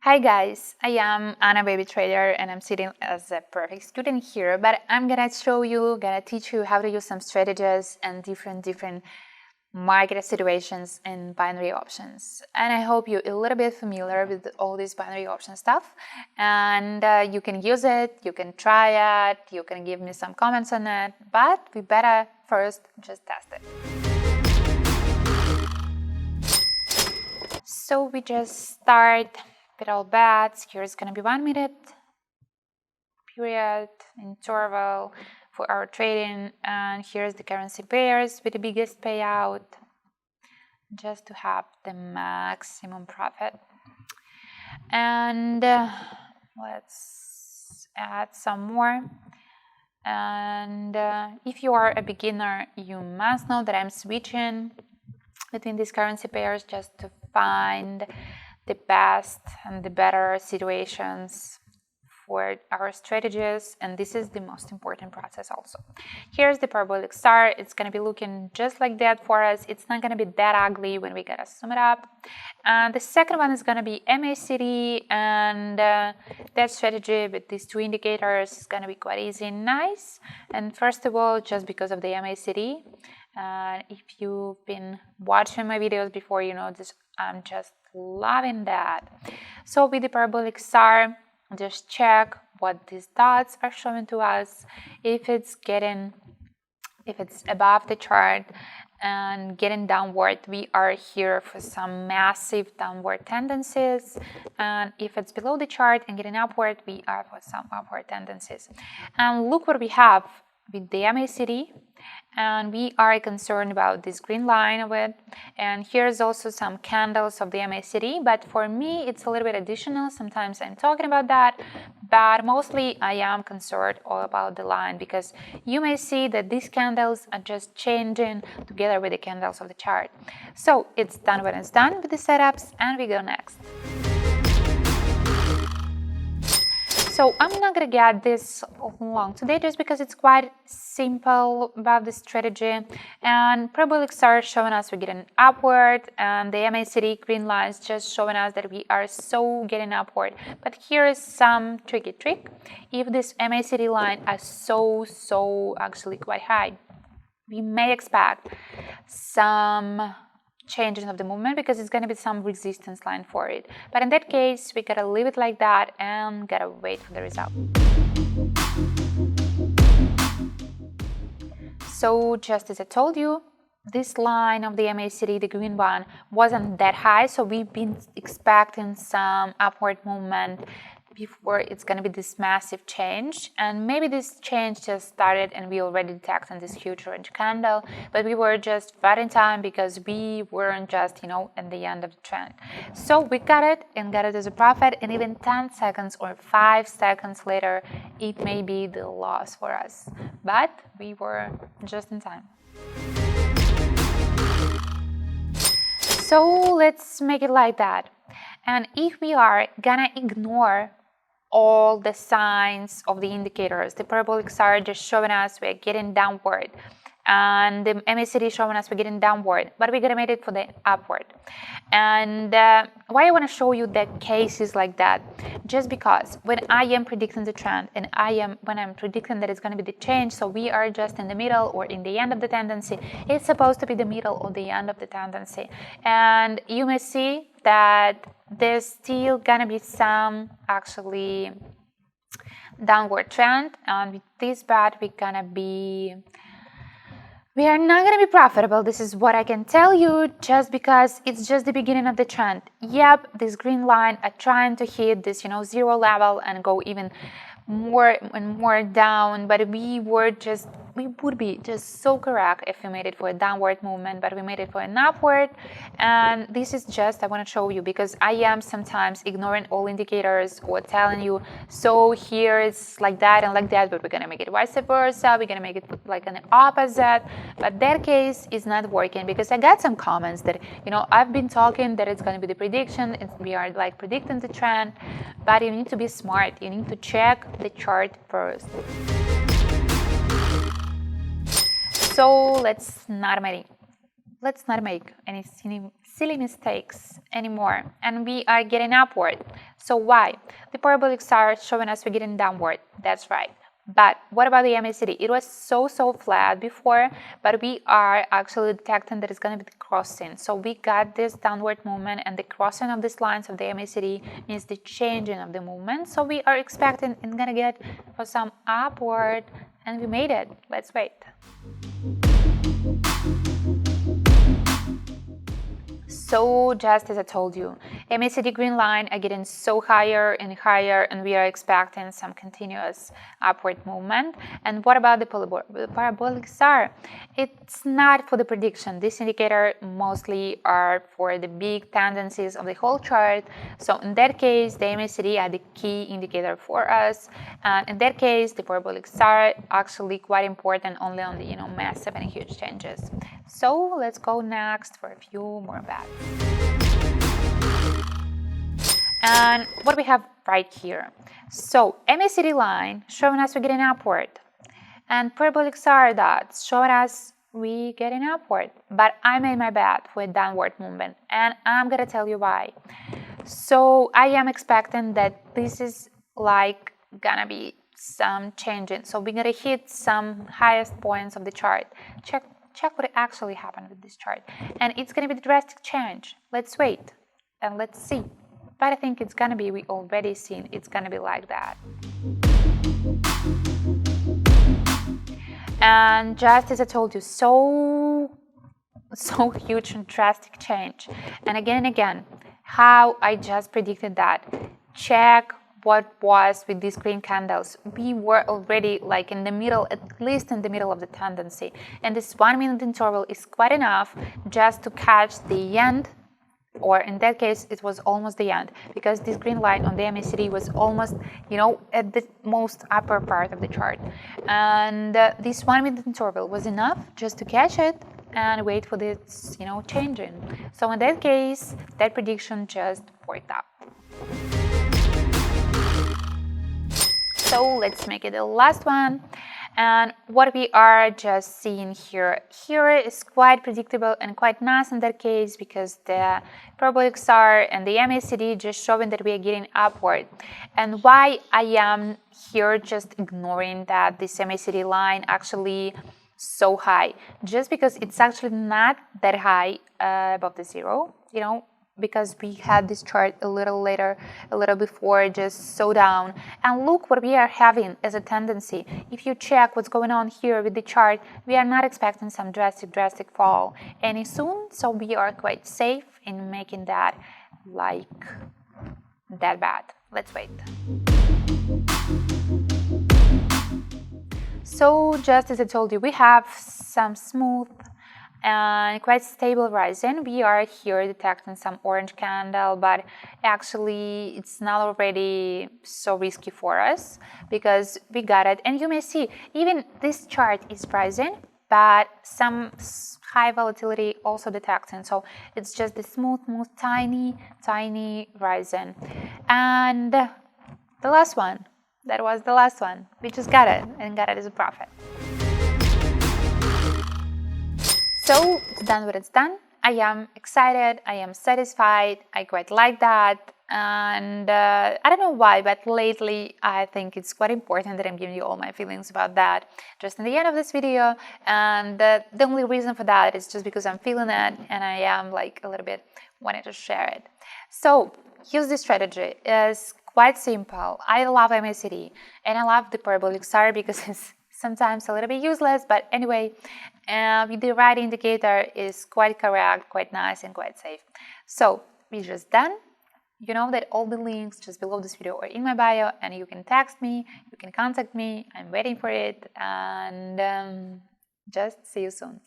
Hi guys, I am Anna Baby Trader and I'm sitting as a perfect student here, but I'm gonna teach you how to use some strategies and different market situations and binary options. And I hope you're a little bit familiar with all this binary option stuff, and you can use it, you can try it, you can give me some comments on it, but we better first just test it. So we just start with all bets. Here's gonna be 1 minute period interval for our trading, and here's the currency pairs with the biggest payout, just to have the maximum profit. And let's add some more. And if you are a beginner, you must know that I'm switching between these currency pairs just to find the best and the better situations for our strategies, and this is the most important process also. Here's the Parabolic SAR. It's going to be looking just like that for us. It's not going to be that ugly when we gotta sum it up. And the second one is going to be MACD, and that strategy with these two indicators is going to be quite easy and nice. And first of all, just because of the MACD, if you've been watching my videos before, you know this. I'm just loving that. So with the Parabolic SAR, just check what these dots are showing to us. If it's above the chart and getting downward, we are here for some massive downward tendencies. And if it's below the chart and getting upward, we are for some upward tendencies. And look what we have with the MACD, and we are concerned about this green line of it. And here's also some candles of the MACD, but for me it's a little bit additional. Sometimes I'm talking about that, but mostly I am concerned all about the line, because you may see that these candles are just changing together with the candles of the chart. So it's done when it's done with the setups, and we go next. So I'm not going to get this long today just because it's quite simple about this strategy. And Parabolic SAR showing us we're getting upward, and the MACD green lines just showing us that we are so getting upward. But here is some tricky trick. If this MACD line is so actually quite high, we may expect some changes of the movement, because it's going to be some resistance line for it. But in that case, we gotta leave it like that and gotta wait for the result. So just as I told you, this line of the MACD, the green one, wasn't that high, so we've been expecting some upward movement before it's going to be this massive change. And maybe this change just started and we already detected this huge orange candle, but we were just right in time because we weren't just, at the end of the trend. So we got it and got it as a profit, and even 10 seconds or 5 seconds later, it may be the loss for us, but we were just in time. So let's make it like that. And if we are gonna ignore all the signs of the indicators, the Parabolic SAR just showing us we're getting downward, and the MACD showing us we're getting downward, but we're gonna make it for the upward. And why I want to show you that cases like that, just because when I am predicting the trend, and when I'm predicting that it's going to be the change, so we are just in the middle or in the end of the tendency, it's supposed to be the middle or the end of the tendency. And you may see that there's still gonna be some actually downward trend, and with this bet we are not going to be profitable. This is what I can tell you, just because it's just the beginning of the trend. Yep, this green line are trying to hit this, zero level and go even more and more down, but we would be just so correct if we made it for a downward movement, but we made it for an upward. And this is just, I want to show you, because I am sometimes ignoring all indicators or telling you, so here it's like that and like that, but we're gonna make it vice versa, we're gonna make it like an opposite. But that case is not working, because I got some comments that, I've been talking that it's gonna be the prediction, we are like predicting the trend, but you need to be smart, you need to check the chart first. So let's not make any silly mistakes anymore, and we are getting upward. So why? The parabolic SAR is showing us we're getting downward. That's right. But what about the MACD? It was so flat before, but we are actually detecting that it's going to be the crossing. So we got this downward movement, and the crossing of these lines of the MACD means the changing of the movement. So we are expecting it's going to get for some upward, and we made it. Let's wait. So just as I told you, MACD green line are getting so higher and higher, and we are expecting some continuous upward movement. And what about the parabolic SAR? It's not for the prediction. This indicator mostly are for the big tendencies of the whole chart. So in that case, the MACD are the key indicator for us. And in that case, the parabolic SAR actually quite important only on the massive and huge changes. So let's go next for a few more bets. And what we have right here. So MACD line showing us we're getting upward, and parabolic SAR dots showing us we getting upward. But I made my bet for a downward movement, and I'm gonna tell you why. So I am expecting that this is like gonna be some changing. So we're gonna hit some highest points of the chart. Check what actually happened with this chart, and it's gonna be the drastic change. Let's wait and let's see. But I think it's gonna be, we already seen it's gonna be like that. And just as I told you, so huge and drastic change. And again, how I just predicted that. Check what was with these green candles. We were already like in the middle, at least in the middle of the tendency. And this 1 minute interval is quite enough just to catch the end, or in that case, it was almost the end, because this green line on the MACD was almost, at the most upper part of the chart. And this 1 minute interval was enough just to catch it and wait for this, changing. So in that case, that prediction just worked out. So let's make it the last one. And what we are just seeing here is quite predictable and quite nice in that case, because the parabolic SAR and the MACD just showing that we are getting upward. And why I am here just ignoring that this MACD line actually so high, just because it's actually not that high above the zero, because we had this chart a little before, just so down. And look what we are having as a tendency. If you check what's going on here with the chart, we are not expecting some drastic fall any soon. So we are quite safe in making that like that bad. Let's wait. So just as I told you, we have some smooth and quite stable rising. We are here detecting some orange candle, but actually it's not already so risky for us because we got it. And you may see even this chart is rising, but some high volatility also detecting. So it's just the smooth, tiny rising. And the last one, that was the last one. We just got it and got it as a profit. So it's done what it's done. I am excited, I am satisfied, I quite like that. And I don't know why, but lately I think it's quite important that I'm giving you all my feelings about that just in the end of this video. And the only reason for that is just because I'm feeling it and I am like a little bit wanting to share it. So use this strategy. It's quite simple. I love MACD and I love the parabolic SAR because it's sometimes a little bit useless, but anyway, with the right indicator is quite correct, quite nice, and quite safe. So we're just done. You know that all the links just below this video are in my bio, and you can text me, you can contact me. I'm waiting for it, and just see you soon.